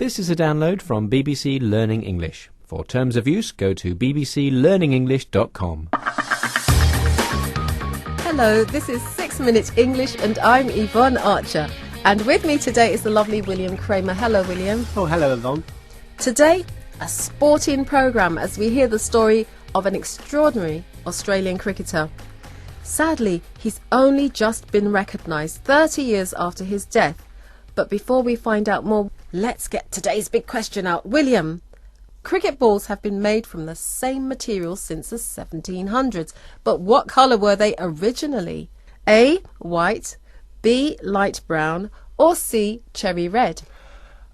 This is a download from BBC Learning English. For terms of use, go to bbclearningenglish.com. Hello, this is 6 Minute English and I'm Yvonne Archer. And with me today is the lovely William Kramer. Hello, William. Oh, hello, Yvonne. Today, a sporting programme as we hear the story of an extraordinary Australian cricketer. Sadly, he's only just been recognised 30 years after his death. But before we find out more, let's get today's big question out. William, cricket balls have been made from the same material since the 1700s. But what colour were they originally? A, white, B, light brown, or C, cherry red?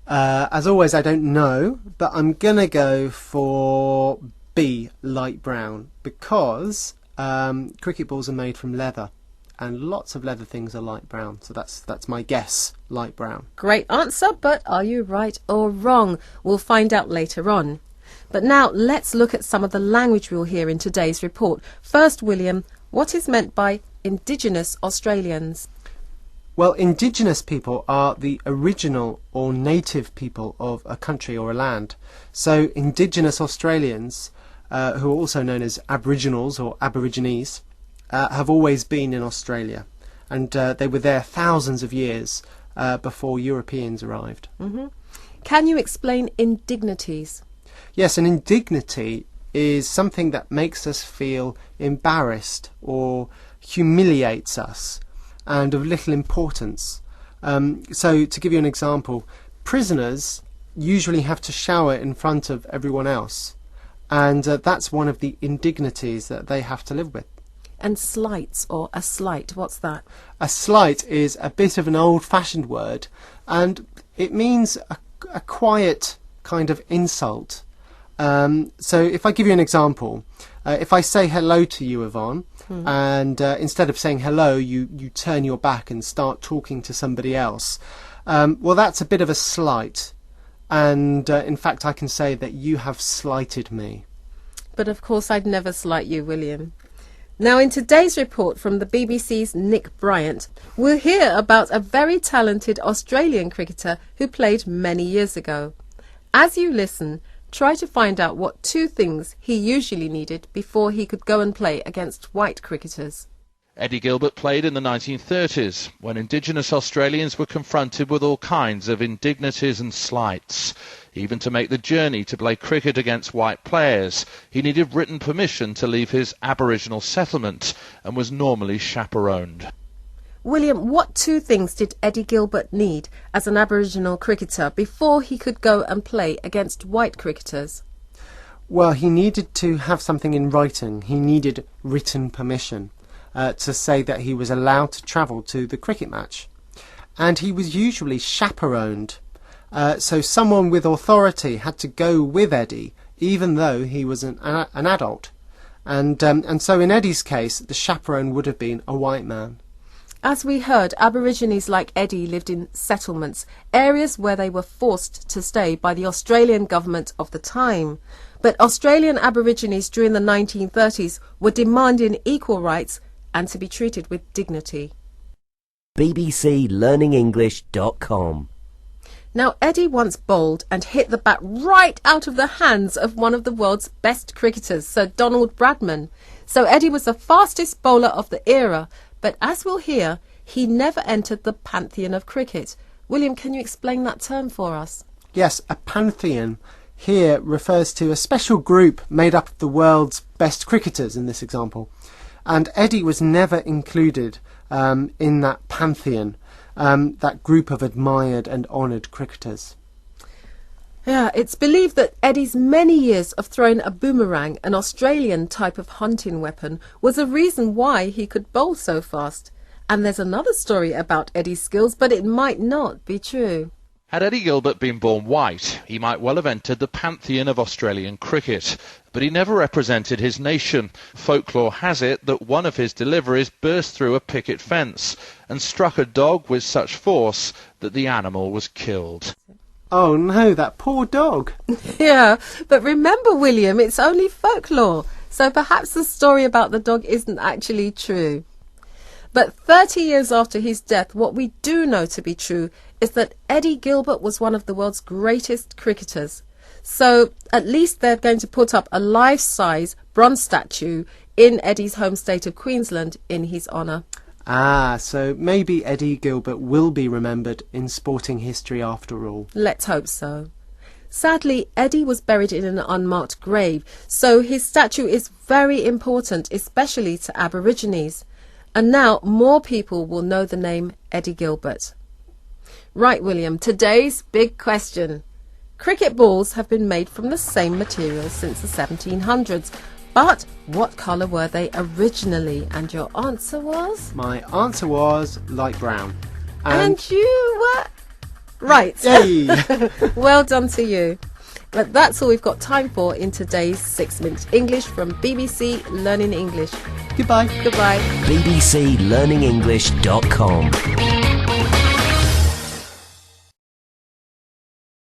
As always, I don't know, but I'm going to go for B, light brown, because cricket balls are made from leather, and lots of leather things are light brown, so that's my guess, light brown. Great answer, but are you right or wrong? We'll find out later on. But now let's look at some of the language we'll hear in today's report. First, William, what is meant by Indigenous Australians? Well, Indigenous people are the original or native people of a country or a land. So Indigenous Australians, who are also known as Aboriginals or Aborigines, have always been in Australia, and they were there thousands of years before Europeans arrived. Can you explain indignities? Yes, an indignity is something that makes us feel embarrassed or humiliates us and of little importance. So to give you an example, prisoners usually have to shower in front of everyone else, and that's one of the indignities that they have to live with. And slights, or a slight, what's that? A slight is a bit of an old-fashioned word, and it means a quiet kind of insult. So if I give you an example, if I say hello to you, Yvonne, and instead of saying hello, you turn your back and start talking to somebody else, well, that's a bit of a slight, and in fact I can say that you have slighted me. But of course I'd never slight you, William. Now, in today's report from the BBC's Nick Bryant, we'll hear about a very talented Australian cricketer who played many years ago. As you listen, try to find out what two things he usually needed before he could go and play against white cricketers. Eddie Gilbert played in the 1930s, when Indigenous Australians were confronted with all kinds of indignities and slights. Even to make the journey to play cricket against white players, he needed written permission to leave his Aboriginal settlement and was normally chaperoned. William, what two things did Eddie Gilbert need as an Aboriginal cricketer before he could go and play against white cricketers? Well, he needed to have something in writing. He needed written permission to say that he was allowed to travel to the cricket match. And he was usually chaperoned. So someone with authority had to go with Eddie, even though he was an adult. And so in Eddie's case, the chaperone would have been a white man. As we heard, Aborigines like Eddie lived in settlements, areas where they were forced to stay by the Australian government of the time. But Australian Aborigines during the 1930s were demanding equal rights and to be treated with dignity. bbclearningenglish.com. Now, Eddie once bowled and hit the bat right out of the hands of one of the world's best cricketers, Sir Donald Bradman. So Eddie was the fastest bowler of the era, but as we'll hear, he never entered the pantheon of cricket. William, can you explain that term for us? Yes, a pantheon here refers to a special group made up of the world's best cricketers in this example. And Eddie was never included in that pantheon. That group of admired and honoured cricketers. Yeah, it's believed that Eddie's many years of throwing a boomerang, an Australian type of hunting weapon, was a reason why he could bowl so fast. And there's another story about Eddie's skills, but it might not be true. Had Eddie Gilbert been born white, he might well have entered the pantheon of Australian cricket, but he never represented his nation. Folklore has it that one of his deliveries burst through a picket fence and struck a dog with such force that the animal was killed. Oh no, that poor dog. Yeah, but remember, William, it's only folklore, so perhaps the story about the dog isn't actually true. But 30 years after his death, what we do know to be true is that Eddie Gilbert was one of the world's greatest cricketers. So at least they're going to put up a life-size bronze statue in Eddie's home state of Queensland in his honour. Ah, so maybe Eddie Gilbert will be remembered in sporting history after all. Let's hope so. Sadly, Eddie was buried in an unmarked grave, so his statue is very important, especially to Aborigines. And now more people will know the name Eddie Gilbert. Right, William, today's big question. Cricket balls have been made from the same material since the 1700s, but what colour were they originally? And your answer was? My answer was light brown. And you were right. Yay! Well done to you. But that's all we've got time for in today's 6-Minute English from BBC Learning English. Goodbye. Goodbye. bbclearningenglish.com